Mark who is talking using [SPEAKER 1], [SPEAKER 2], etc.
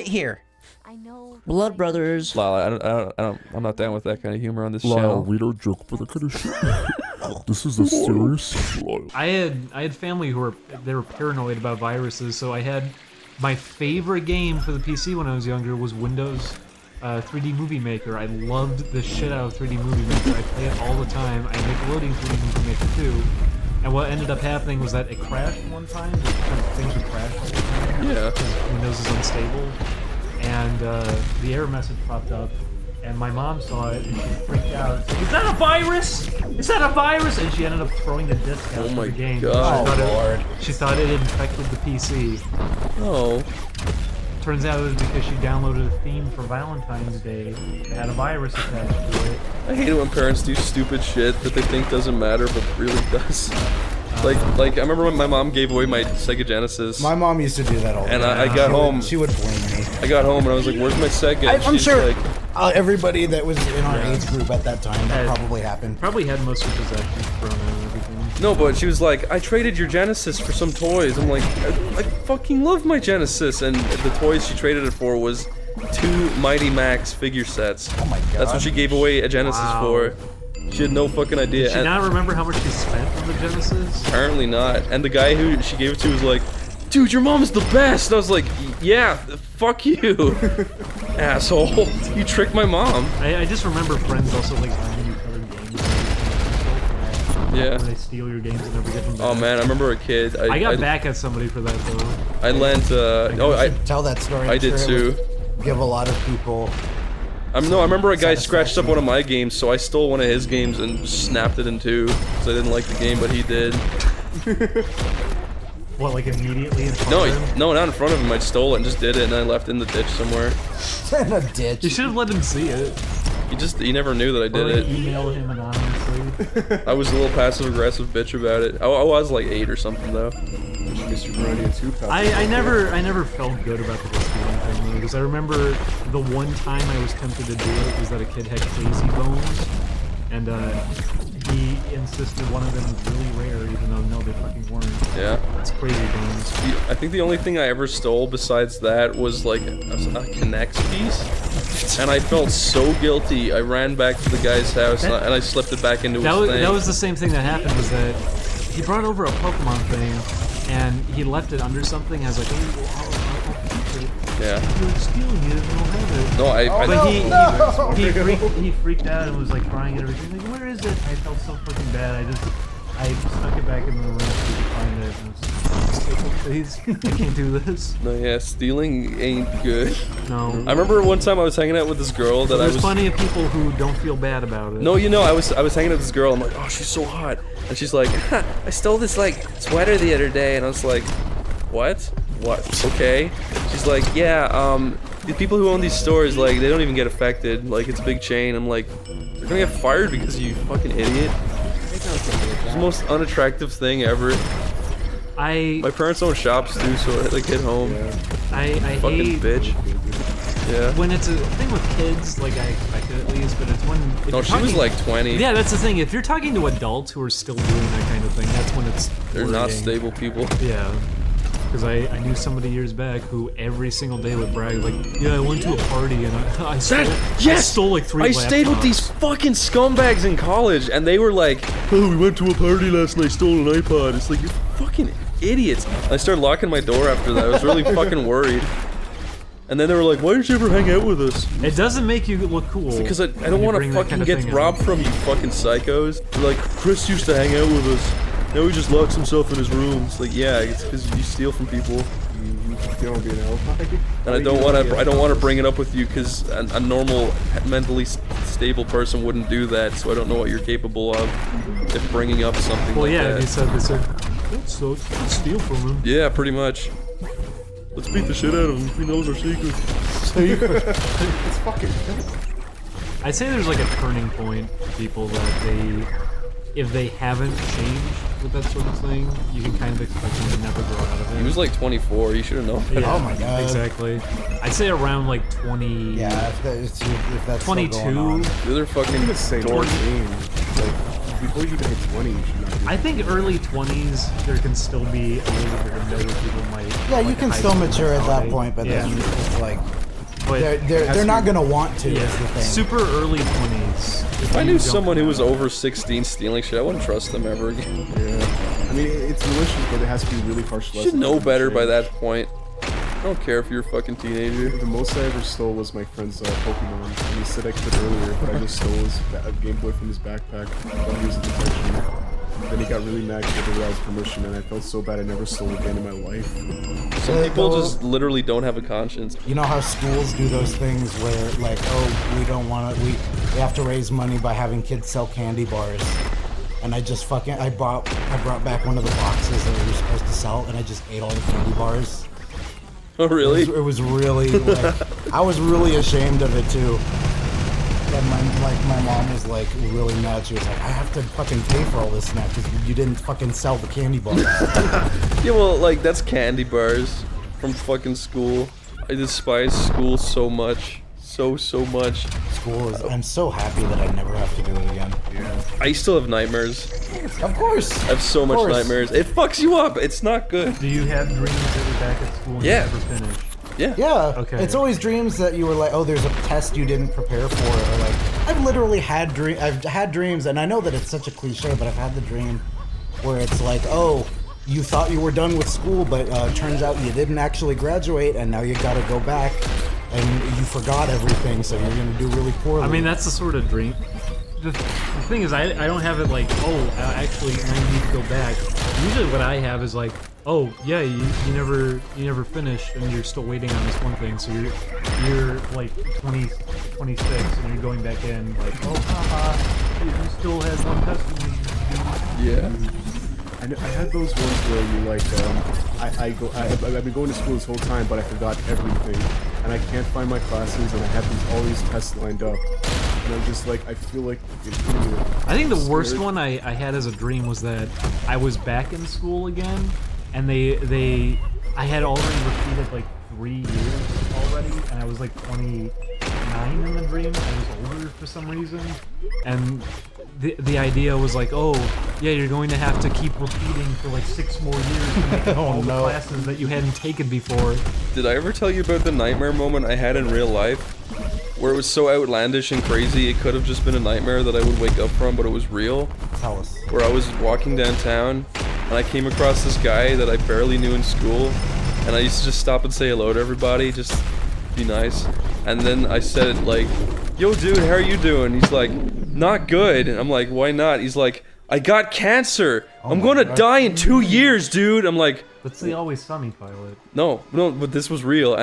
[SPEAKER 1] Here.
[SPEAKER 2] I know.
[SPEAKER 1] Blood brothers.
[SPEAKER 3] Lol, I'm not down with that kind of humor on this
[SPEAKER 4] Lol,
[SPEAKER 3] channel.
[SPEAKER 4] we don't joke for the kind of shit. This is a serious.
[SPEAKER 5] I had family who were paranoid about viruses, so I had my favorite game for the PC when I was younger was Windows 3D Movie Maker. I loved the shit out of 3D Movie Maker. I play it all the time. I Nickelodeon 3D Movie Maker too. And what ended up happening was that it crashed one time. Things would crash all the time.
[SPEAKER 3] Yeah.
[SPEAKER 5] Because Windows is unstable. And the error message popped up. And my mom saw it and she freaked out. Like, is that a virus? Is that a virus? And she ended up throwing the disk out of the game.
[SPEAKER 3] God.
[SPEAKER 5] She thought it infected the PC.
[SPEAKER 3] Oh.
[SPEAKER 5] Turns out it was because she downloaded a theme for Valentine's Day that had a virus attached to it.
[SPEAKER 3] I hate it when parents do stupid shit that they think doesn't matter but really does. Like I remember when my mom gave away my Sega Genesis.
[SPEAKER 1] My mom used to do that all the time.
[SPEAKER 3] And I got home.
[SPEAKER 1] She would blame me.
[SPEAKER 3] I got home and I was like, "Where's my Sega?" And
[SPEAKER 1] I'm
[SPEAKER 3] she's
[SPEAKER 1] sure
[SPEAKER 3] like,
[SPEAKER 1] everybody that was in our age group at that time, that probably happened.
[SPEAKER 5] Probably had most of the possessions thrown out and everything.
[SPEAKER 3] no, but she was like, "I traded your Genesis for some toys." I'm like, I fucking love my Genesis, and the toys she traded it for was 2 Mighty Max figure sets.
[SPEAKER 1] Oh my god.
[SPEAKER 3] That's what she gave away a Genesis for. She had no fucking idea.
[SPEAKER 5] Did she not remember how much she spent on the Genesis?
[SPEAKER 3] Apparently not. And the guy who she gave it to was like, "Dude, your mom's the best." And I was like, "Yeah, fuck you, asshole. You tricked my mom."
[SPEAKER 5] I just remember friends also like lending each other games.
[SPEAKER 3] Yeah.
[SPEAKER 5] When they steal your games and never get them back.
[SPEAKER 3] Oh man, I remember a kid.
[SPEAKER 5] I got back at somebody for that though.
[SPEAKER 3] I lent.
[SPEAKER 1] Tell that story.
[SPEAKER 3] I did too.
[SPEAKER 1] Give a lot of people.
[SPEAKER 3] I remember a guy scratched up one of my games, so I stole one of his games and snapped it in 2 because I didn't like the game, but he did.
[SPEAKER 5] What, like immediately in front of him?
[SPEAKER 3] No, not in front of him. I stole it and just did it, and I left it in the ditch somewhere.
[SPEAKER 1] In a ditch.
[SPEAKER 5] You should have let him see it.
[SPEAKER 3] He never knew that I did it.
[SPEAKER 5] Email him anonymously.
[SPEAKER 3] I was a little passive-aggressive bitch about it. I was like 8 or something though.
[SPEAKER 5] I never felt good about the stealing thing because I remember the one time I was tempted to do it was that a kid had crazy bones, and he insisted one of them was really rare, even though no, they fucking weren't.
[SPEAKER 3] Yeah.
[SPEAKER 5] It's crazy bones.
[SPEAKER 3] I think the only thing I ever stole besides that was like a Connect piece, and I felt so guilty. I ran back to the guy's house and I slipped it back into his thing.
[SPEAKER 5] That was the same thing that happened. Was that he brought over a Pokemon thing. And he left it under something. I was like, oh, I'll keep it.
[SPEAKER 3] Yeah.
[SPEAKER 5] You're stealing it, and I'll have it.
[SPEAKER 3] No,
[SPEAKER 5] But he freaked out and was like crying and everything. Like, where is it? I felt so fucking bad. I stuck it back in the room so he could find it. And please, I can't do this.
[SPEAKER 3] No, yeah, stealing ain't good.
[SPEAKER 5] No.
[SPEAKER 3] I remember one time I was hanging out with this girl that
[SPEAKER 5] There's plenty of people who don't feel bad about it.
[SPEAKER 3] No, you know, I was hanging out with this girl. I'm like, oh, she's so hot, and she's like, I stole this like sweater the other day, and I was like, what? What? Okay. She's like, yeah, the people who own these stores, like, they don't even get affected. Like, it's a big chain. I'm like, they're gonna get fired because of you fucking idiot. It's the most unattractive thing ever. My parents own shops too, so I like get home.
[SPEAKER 5] I
[SPEAKER 3] fucking
[SPEAKER 5] hate
[SPEAKER 3] bitch. Yeah.
[SPEAKER 5] When it's a thing with kids, like I expect it at least, but it's when.
[SPEAKER 3] No, she was like 20.
[SPEAKER 5] Yeah, that's the thing. If you're talking to adults who are still doing that kind of thing, that's when it's.
[SPEAKER 3] They're not stable people.
[SPEAKER 5] Yeah. Because I knew somebody years back who every single day would brag, like, yeah, I went to a party and I stole like 3 laptops.
[SPEAKER 3] I stayed with these fucking scumbags in college, and they were like, oh, we went to a party last night, stole an iPod. It's like, you're fucking idiots. And I started locking my door after that. I was really fucking worried. And then they were like, why didn't you ever hang out with us?
[SPEAKER 5] It doesn't make you look cool.
[SPEAKER 3] Because I don't want to fucking get robbed from you fucking psychos. They're like, Chris used to hang out with us. Now he just locks himself in his room. It's like, yeah, it's because you steal from people. And I don't want to bring it up with you because a normal, mentally stable person wouldn't do that. So I don't know what you're capable of if bringing up something like that.
[SPEAKER 5] Well, yeah, they said, that sucks. Let's steal from him.
[SPEAKER 3] Yeah, pretty much. Let's beat the shit out of him. He knows our secret.
[SPEAKER 4] It's fucking.
[SPEAKER 5] I'd say there's like a turning point for people that if they haven't changed with that sort of thing, you can kind of expect them to never grow out of it.
[SPEAKER 3] He was like 24, you should have known.
[SPEAKER 5] Yeah,
[SPEAKER 1] oh my god.
[SPEAKER 5] Exactly. I'd say around like 20...
[SPEAKER 1] Yeah, if that's
[SPEAKER 5] 22.
[SPEAKER 1] Still going on.
[SPEAKER 3] The other fucking
[SPEAKER 4] the same
[SPEAKER 3] dork.
[SPEAKER 4] game. Like,
[SPEAKER 2] before you even hit 20, you should not do
[SPEAKER 5] I think early 20s, there can still be a little bit of window where people might.
[SPEAKER 1] Yeah, you
[SPEAKER 5] like,
[SPEAKER 1] can
[SPEAKER 5] high
[SPEAKER 1] still
[SPEAKER 5] school
[SPEAKER 1] mature at that
[SPEAKER 5] mentality.
[SPEAKER 1] point, but
[SPEAKER 5] Yeah.
[SPEAKER 1] then it's like
[SPEAKER 5] But
[SPEAKER 1] they're not gonna want to.
[SPEAKER 5] yeah,
[SPEAKER 1] Is the thing.
[SPEAKER 5] super early 20s.
[SPEAKER 3] If I knew someone who was over 16 stealing shit, I wouldn't trust them ever again.
[SPEAKER 2] Yeah. I mean, it's delicious, but it has to be really harsh
[SPEAKER 3] You
[SPEAKER 2] lessons.
[SPEAKER 3] should know
[SPEAKER 2] to
[SPEAKER 3] better by
[SPEAKER 2] change.
[SPEAKER 3] that point. I don't care if you're a fucking teenager.
[SPEAKER 2] The most I ever stole was my friend's Pokemon. And he said I could earlier, but I just stole his Game Boy from his backpack while he was in detention. Then he got really mad because without his permission, and I felt so bad I never stole again in my life.
[SPEAKER 3] Some people just literally don't have a conscience.
[SPEAKER 1] You know how schools do those things where, like, oh, we don't want to, we have to raise money by having kids sell candy bars. And I just fucking, I brought back one of the boxes that we were supposed to sell, and I just ate all the candy bars.
[SPEAKER 3] Oh, really?
[SPEAKER 1] It was really, like, I was really ashamed of it, too. And my mom was, like, really mad. She was like, I have to fucking pay for all this now because you didn't fucking sell the candy bars.
[SPEAKER 3] Yeah, well, like, that's candy bars from fucking school. I despise school so much. So much.
[SPEAKER 1] School is, I'm so happy that I never have to do it again.
[SPEAKER 2] Yeah.
[SPEAKER 3] I still have nightmares.
[SPEAKER 1] Of course.
[SPEAKER 3] I have so much
[SPEAKER 1] course.
[SPEAKER 3] nightmares. It fucks you up. It's not good.
[SPEAKER 5] Do you have dreams that you're back at school and
[SPEAKER 3] Yeah.
[SPEAKER 5] you never finish?
[SPEAKER 3] Yeah.
[SPEAKER 1] Yeah.
[SPEAKER 5] Okay.
[SPEAKER 1] It's always dreams that you were like, oh, there's a test you didn't prepare for, or like, I've literally had I've had dreams, and I know that it's such a cliche, but I've had the dream where it's like, oh, you thought you were done with school, but turns out you didn't actually graduate, and now you got to go back, and you forgot everything, so you're gonna do really poorly.
[SPEAKER 5] I mean, that's the sort of dream. The thing is, I don't have it like, oh, actually, I need to go back. Usually what I have is like, oh, yeah, you never finished, and you're still waiting on this one thing, so you're like 26, and you're going back in, like, oh, haha, you still had one test to do.
[SPEAKER 3] Yeah.
[SPEAKER 2] I had those ones where you like, I've been going to school this whole time, but I forgot everything, and I can't find my classes, and I have all these tests lined up, and I'm just like, I feel like an idiot.
[SPEAKER 5] I think the worst
[SPEAKER 2] Scared.
[SPEAKER 5] one I had as a dream was that I was back in school again, and I had already repeated like 3 years already, and I was like 29 in the dream. I was older for some reason, and the idea was like, oh, yeah, you're going to have to keep repeating for like 6 more years to make all the classes that you hadn't taken before.
[SPEAKER 3] Did I ever tell you about the nightmare moment I had in real life? Where it was so outlandish and crazy, it could have just been a nightmare that I would wake up from, but it was real.
[SPEAKER 1] Tell us.
[SPEAKER 3] Where I was walking downtown, and I came across this guy that I barely knew in school, and I used to just stop and say hello to everybody, just be nice. And then I said, like, yo dude, how are you doing? He's like, not good. And I'm like, why not? He's like, I got cancer. I'm gonna die in 2 years, dude. I'm like,
[SPEAKER 5] That's the Always Sunny pilot.
[SPEAKER 3] no, but this was real.